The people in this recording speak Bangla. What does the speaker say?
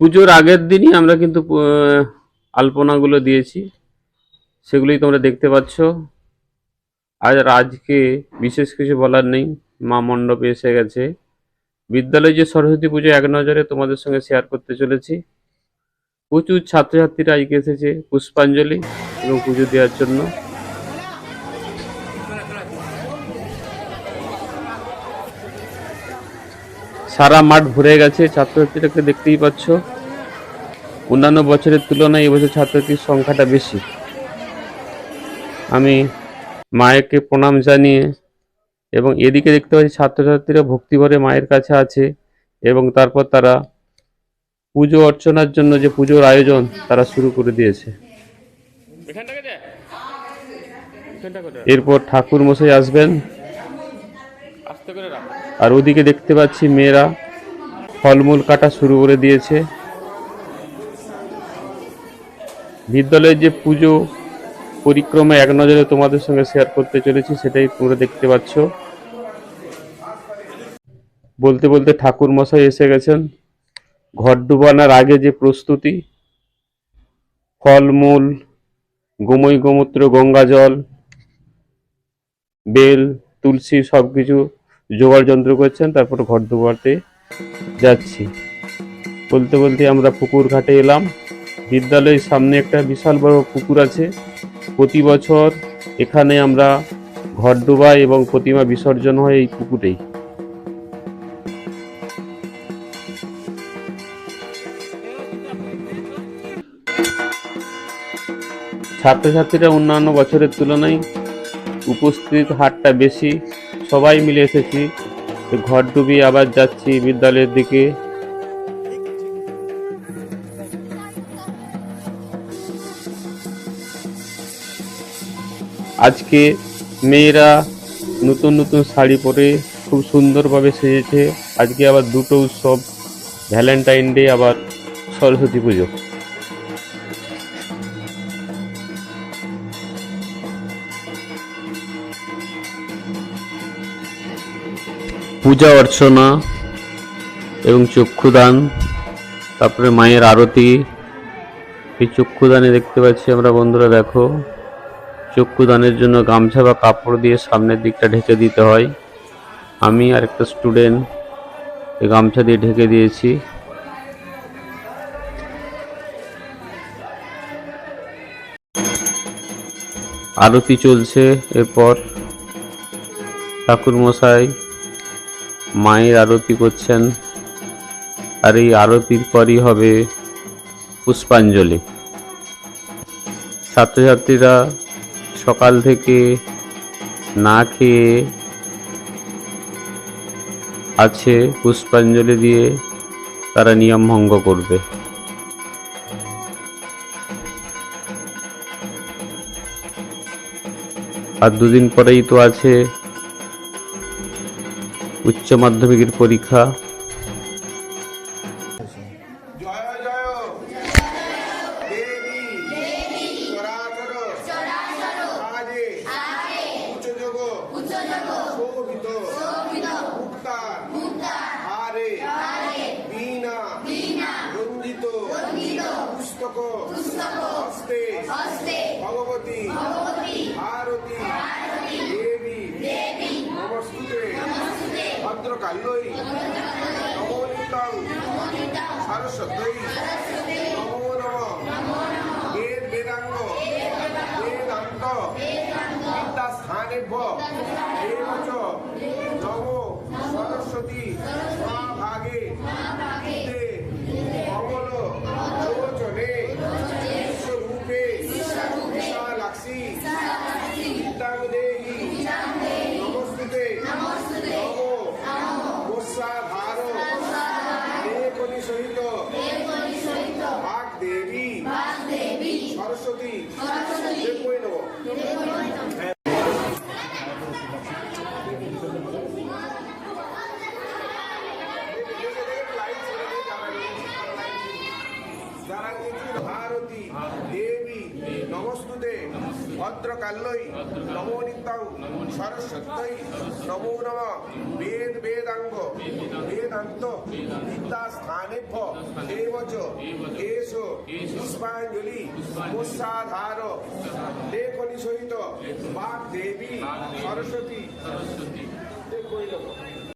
পুজোর আগের দিনই আমরা কিন্তু আলপনাগুলো দিয়েছি, সেগুলোই তোমরা দেখতে পাচ্ছ। আর আজকে বিশেষ কিছু বলার নেই, মা মণ্ডপে এসে গেছে। বিদ্যালয়ে যে সরস্বতী পুজো এক নজরে তোমাদের সঙ্গে শেয়ার করতে চলেছি। প্রচুর ছাত্রছাত্রীরা আজকে এসেছে পুষ্পাঞ্জলি এবং পুজো দেওয়ার জন্য। সারা মাঠ ভরে গেছে, ছাত্রছাত্রীরাকে দেখতেই পাচ্ছ। অন্যান্য বছরের তুলনায় এবছর ছাত্রছাত্রীর সংখ্যাটা বেশি। আমি মায়েকে প্রণাম জানিয়ে এবং এদিকে দেখতে পাচ্ছি ছাত্রছাত্রীরা ভক্তিভরে মায়ের কাছে আছে এবং তারপর তারা পুজো অর্চনার জন্য যে পুজোর আয়োজন তারা শুরু করে দিয়েছে। এরপর ঠাকুর মশাই আসবেন। আর ওদিকে দেখতে পাচ্ছি মেয়েরা ফলমূল কাটা শুরু করে দিয়েছে। বিদ্যালয়ের যে পুজো পরিক্রমা এক নজরে তোমাদের সঙ্গে শেয়ার করতে চলেছি, সেটাই তোমরা দেখতে পাচ্ছ। বলতে বলতে ঠাকুর মশাই এসে গেছেন। ঘর ডুবানোর আগে যে প্রস্তুতি, ফলমূল, গোময় গোমূত্র, গঙ্গা জল, বেল, তুলসী সবকিছু জোগাড় যন্ত্র করছেন, তারপর ঘর ডুবাতে যাচ্ছি। বলতে বলতে আমরা পুকুর ঘাটে এলাম। বিদ্যালয়ের সামনে একটা বিশাল বড় পুকুর আছে। প্রতি বছর এখানে আমরা ঘর ডুবাই এবং প্রতিমা বিসর্জন হয় এই পুকুরেই। ছাত্রছাত্রীরা অন্যান্য বছরের তুলনায় উপস্থিত হারটা বেশি। সবাই মিলে এসেছি। ঘর ডুবিয়ে আবার যাচ্ছি বিদ্যালয়ের দিকে। আজকে মেয়েরা নতুন নতুন শাড়ি পরে খুব সুন্দরভাবে সেজেছে। আজকে আবার দুটো উৎসব, ভ্যালেন্টাইন ডে আবার সরস্বতী পুজো। পূজা অর্চনা এবং চক্ষুদান, তারপরে মায়ের আরতি। এই চক্ষুদানে দেখতে পাচ্ছি আমরা বন্ধুরা, দেখো চক্ষুদানের জন্য গামছা বা কাপড় দিয়ে সামনের দিকটা ঢেকে দিতে হয়। আমি আর একটা স্টুডেন্ট এই গামছা দিয়ে ঢেকে দিয়েছি। আরতি চলছে। এরপর ঠাকুর মশাই মায়ের আরতি করছেন। আর এই আরতির পরই হবে পুষ্পাঞ্জলি। ছাত্রছাত্রীরা সকাল থেকে না খেয়ে আছে, পুষ্পাঞ্জলি দিয়ে তারা নিয়ম ভঙ্গ করবে। আর দুদিন পরেই তো আছে উচ্চ মাধ্যমিকের পরীক্ষা। ভগবতী ভারতী দেবী নমস্তুতে ভদ্রকাল্যই নমো নিত্যং সরস্বতী নমো নমঃ বেদাঙ্গ বেদান্ত বিদ্যাস্থানেভ্য দেবচ নমো সরস্বতী মহাভাগে মঙ্গল লোচনে বিশ্বরূপে বিশালাক্ষী বিদ্যাং দেহি নমস্তুতে নমো বর্ষাধার দেবনী সহিত বাগ দেবী সরস্বতী দেবৈ নমঃ। লাইটস ভদ্রকাল্যই নমো নিত্যং সরস্বত্যই নমো নমঃ বেদ বেদাঙ্গ বেদান্ত বিদ্যা স্থানেভ্য দেবচ এসো পুষ্পাঞ্জলি মুৎসাধার লেখনি সহিত বাগ দেবী সরস্বতী